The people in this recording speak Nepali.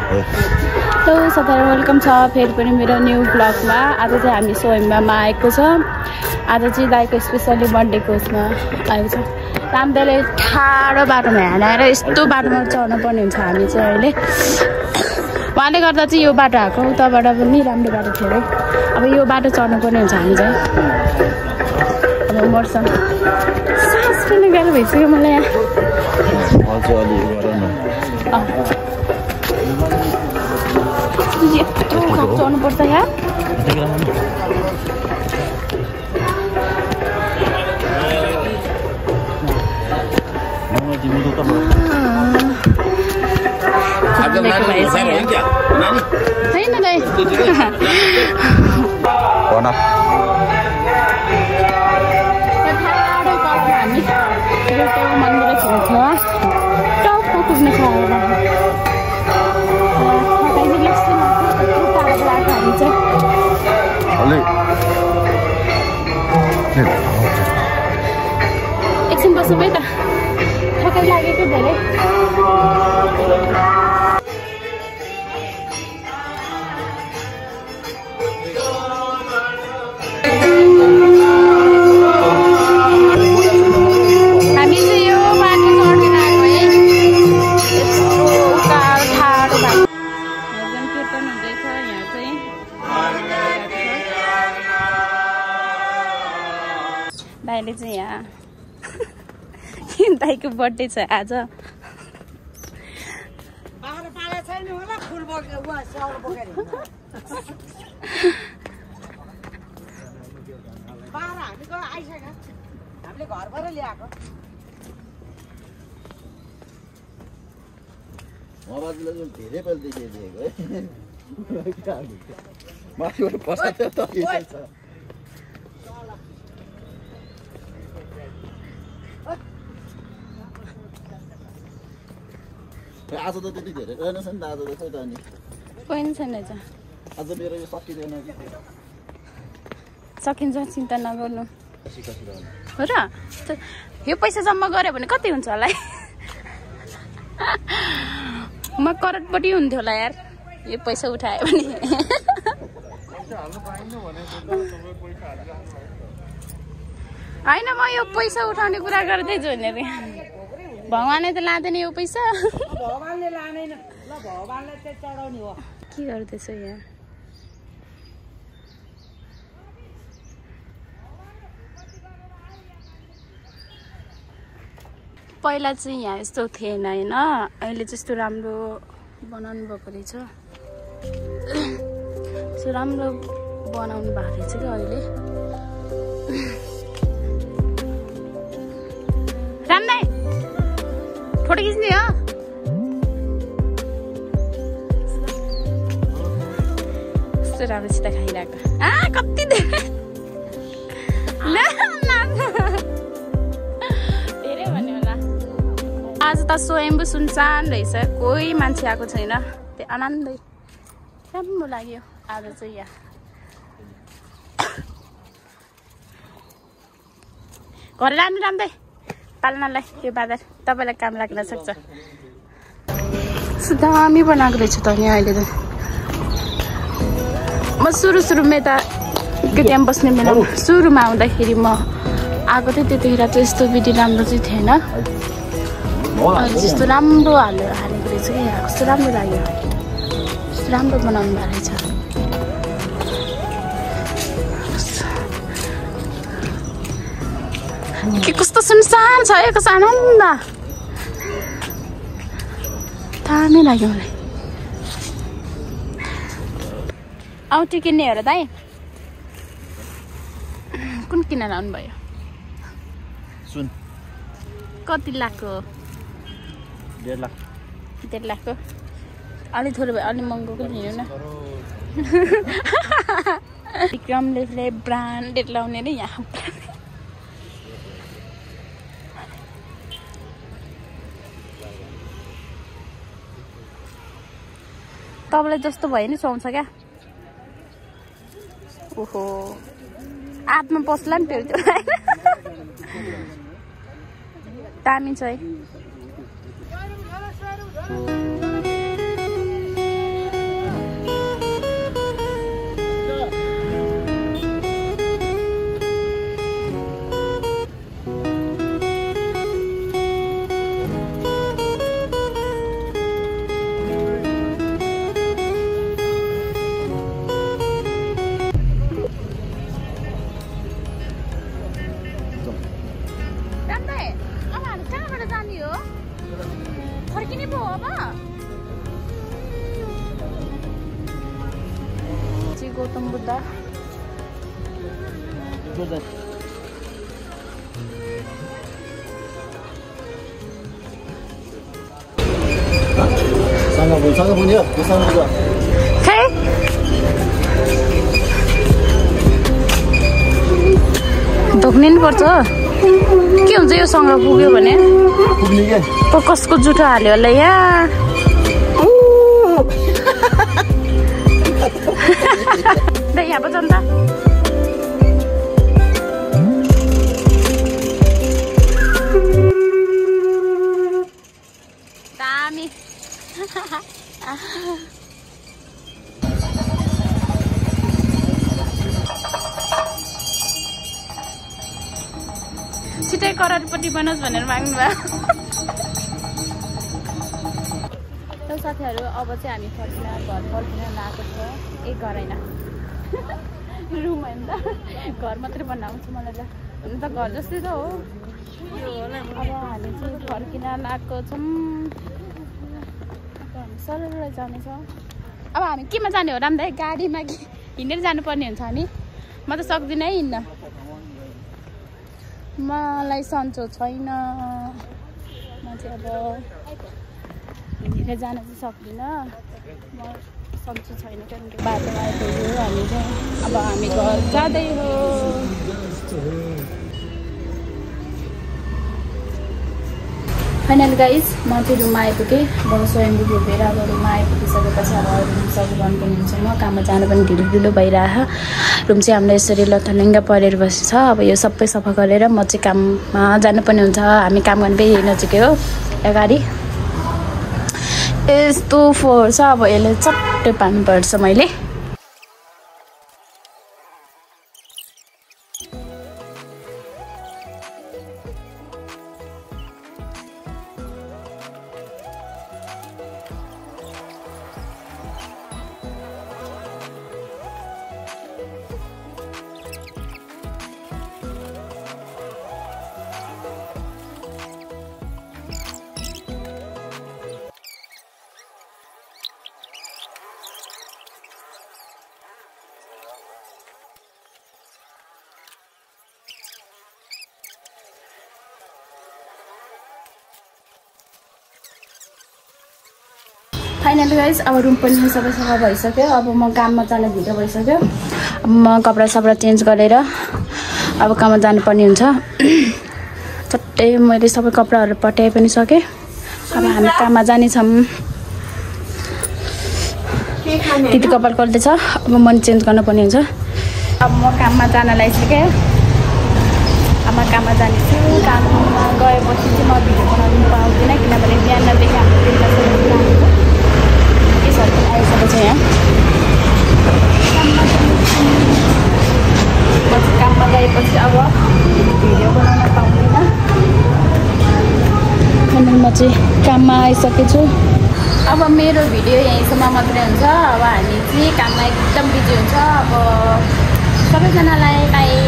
हेलो सबैलाई वेलकम छ फेरि पनि मेरो न्यू ब्लगमा। आज चाहिँ हामी सोइममा आएको छ। आज चाहिँ दाइको स्पेसली बर्थडेको उसमा आएको छ। रामदाले ठाडो बाटोमा हानेर यस्तो बाटोमा चढ्नु पर्ने हुन्छ हामी चाहिँ अहिले। उहाँले गर्दा चाहिँ यो बाटो आएको, उताबाट पनि राम्रो बाटो थियो है। अब यो बाटो चढ्नु पर्ने हुन्छ हामी चाहिँ। अब मर्छौँ, सास फेर्ने गाह्रो भइसक्यो मलाई यहाँ। यत्रो खाप चढ्नुपर्छ यहाँ। छैन दाइ हामी एउटा मन्दिर छेउमा टाउको पुग्ने छ। एकछिन बस्नु है त, थकाइ लागेको धेरै। हामी चाहिँ यो बाटो चढेर आएको है। यस्तो ठाडो बाटो भजन कीर्तन हुँदैछ यहाँ चाहिँ। दाइले चाहिँ यहाँ दाइको बर्थडे छ आज। धेरै पल्ट देखिएको है माथिबाट पसाएको त आज त त्यति धेरै रहेनछ नि त। आज त खै त अनि कोही पनि छैन रहेछ। आज मेरो यो सकिँदैन कि सकिन्छ, चिन्ता नगर्नु हो र। यो पैसा जम्मा गऱ्यो भने कति हुन्छ होला है? म करोडपट्टि हुन्थ्यो होला यार यो पैसा उठायो भने। होइन, म यो पैसा उठाउने कुरा गर्दैछु भनेर। भगवानले त लाँदैन यो पैसा। भगवानले लाँदैन ल, भगवानले चाहिँ चढाउने हो। के गर्दैछ यहाँ? पहिला चाहिँ यहाँ यस्तो थिएन होइन, अहिले चाहिँ यस्तो राम्रो बनाउनु भएको रहेछ। यस्तो राम्रो बनाउनु भएको रहेछ क्या अहिले। राम्रै फोटो खिच्ने हो। यस्तो राम्रोसित खाइरहेको कति धेरै भन्यो होला। आज त स्वयम्भू सुनसान रहेछ, कोही मान्छे आएको छैन। त्यो आनन्दै राम्रो लाग्यो आज चाहिँ यहाँ। घर लानु राम्रै पाल्नलाई यो बाजार तपाईँलाई काम लाग्न सक्छ। दामी बनाएको रहेछ त यहाँ अहिले त। म सुरुमा यता केटिएम बस्ने बेलामा सुरुमा आउँदाखेरि म आएको थिएँ, त्यतिखेर चाहिँ यस्तो विधि राम्रो चाहिँ थिएन। अहिले यस्तो राम्रो हालेको रहेछ कि यहाँ। कस्तो राम्रो लाग्यो, यस्तो राम्रो बनाउनु भएको रहेछ। के कस्तो सुनसान छ है, कस्तो आनन्द। दामी लाग्यो मलाई। औँठी किन्ने हो र दाइ? कुन किनेर आउनु भयो? सुन कति लाखको? 1.5 लाख। 1.5 लाखको अलि थोरै भयो, अलि महँगोको लिनु न। विक्रमले ब्रान्डेड लाउने नै यहाँ। तपाईँलाई जस्तो भयो नि सुहाउँछ क्या। ओहो, आत्मा पस्ला नि फेरि त्यो। दामी छ है। गौतम बुद्ध सँग पुग्यो खै धोक्ने नि पर्छ के हुन्छ यो सँग पुग्यो भने पुग्ने के कसको जुठो हाल्यो होला यहाँ यहाँ पो जान्छ दामी छिटै करोडपति बनोस् भनेर माग्नु भयो साथीहरू अब चाहिँ हामी फर्किन घर फर्किन लागेको छ एक घर होइन रुम होइन त घर मात्रै बनाउँछ मलाई त हुन त घर जस्तै त हो अब हामी चाहिँ फर्किन लागेको छौँ सरल जानेछौँ अब हामी केमा जाने हो रामदाई गाडीमा कि हिँडेर जानुपर्ने हुन्छ हामी म त सक्दिनँ है हिँड्न मलाई सन्चो छैन म चाहिँ अब हिँडेर जान चाहिँ सक्दिनँ म सन्चो छैन किनकि बाटोमा आइपुग्यो हामी चाहिँ अब हामी घर जाँदै हो फाइनल गाइज म चाहिँ रुममा आइपुगेँ अब स्वयम्भू घुमेर अब रुममा आइपुगिसकेपछि अब रुम सबै बन्द गर्नुहुन्छ म काममा जानु पनि ढिलो भइरहेको रुम चाहिँ हाम्रो यसरी लथालिङ्ग परेर बसेको छ अब यो सबै सफा गरेर म चाहिँ काममा जानुपर्ने हुन्छ हामी काम गर्ने यही नजिकै हो अगाडि यस्तो फोहोर छ अब यसले चट्टै पार्नुपर्छ मैले फाइनली गाइज अब रुम पनि सबै सफा भइसक्यो अब म काममा जाने ढिलो भइसक्यो अब म कपडा सपडा चेन्ज गरेर अब काममा जानुपर्ने हुन्छ चट्टै मैले सबै कपडाहरू पट्याइ पनि सकेँ अब हामी काममा जानेछौँ दिदी कपाल कोल्दैछ अब मन चेन्ज गर्नुपर्ने हुन्छ अब म काममा जान लागिसकेँ अब म काममा जानेछु काममा गएपछि चाहिँ म भिडियो बनाउनु पाउँदिनँ किनभने बिहानदेखि हाम्रो आइसकेको छ यहाँ म चाहिँ काममा गएपछि अब भिडियो बनाउन पाउँदिनँ अनि म चाहिँ काममा आइसकेको छु अब मेरो भिडियो यहीँसम्म मात्रै हुन्छ अब हामी चाहिँ काममा एकदम बिजी हुन्छ अब सबैजनालाई बाई